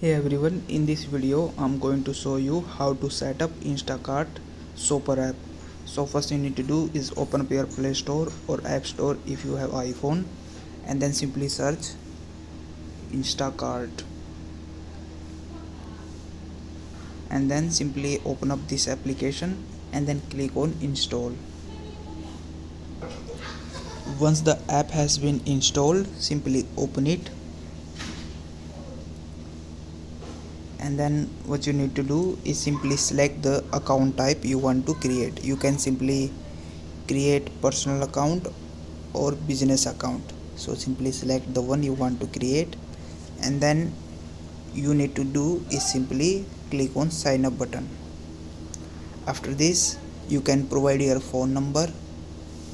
Hey everyone, in this video I'm going to show you how to set up Instacart Super app. So first you need to do is open up your Play Store or App Store if you have iPhone, and then simply search Instacart, and then simply open up this application and then click on install. Once the app has been installed, simply open it, and then what you need to do is simply select the account type you want to create. You can simply create personal account or business account, so simply select the one you want to create, and then you need to do is simply click on sign up button. After this you can provide your phone number,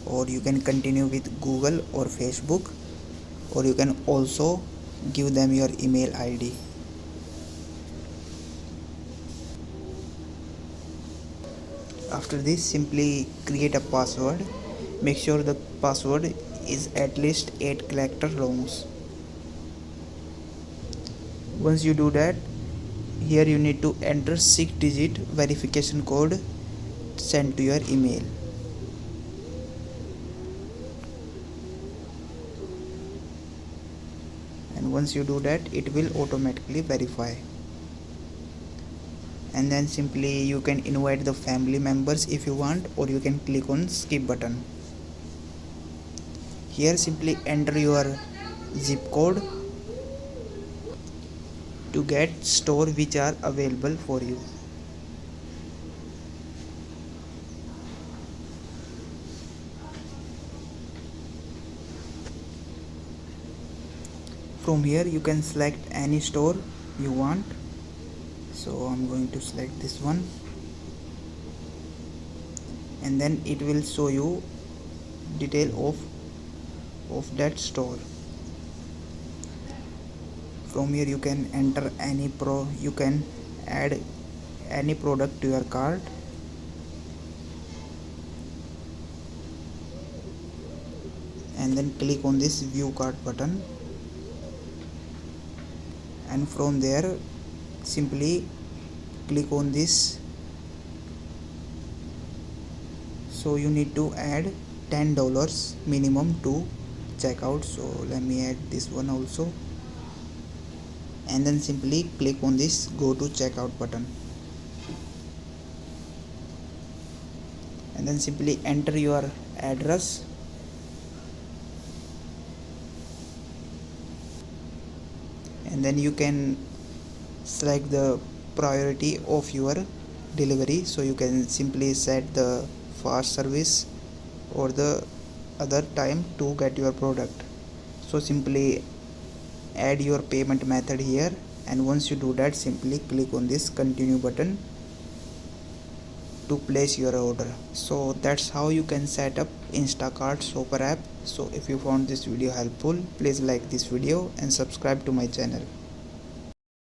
or you can continue with Google or Facebook, or you can also give them your email ID. After this, simply create a password. Make sure the password is at least 8 characters long. Once you do that, here you need to enter 6-digit verification code sent to your email. And once you do that, it will automatically verify. And then simply you can invite the family members if you want, or you can click on skip button. Here simply enter your zip code to get store which are available for you. From here you can select any store you want, so I'm going to select this one, and then it will show you detail of that store. From here you can enter you can add any product to your cart, and then click on this view cart button, and from there simply click on this. So you need to add $10 minimum to checkout, so let me add this one also, and then simply click on this go to checkout button, and then simply enter your address, and then you can select the priority of your delivery, so you can simply set the fast service or the other time to get your product. So simply add your payment method here, and once you do that, simply click on this continue button to place your order. So that's how you can set up Instacart Super app. So if you found this video helpful, please like this video and subscribe to my channel.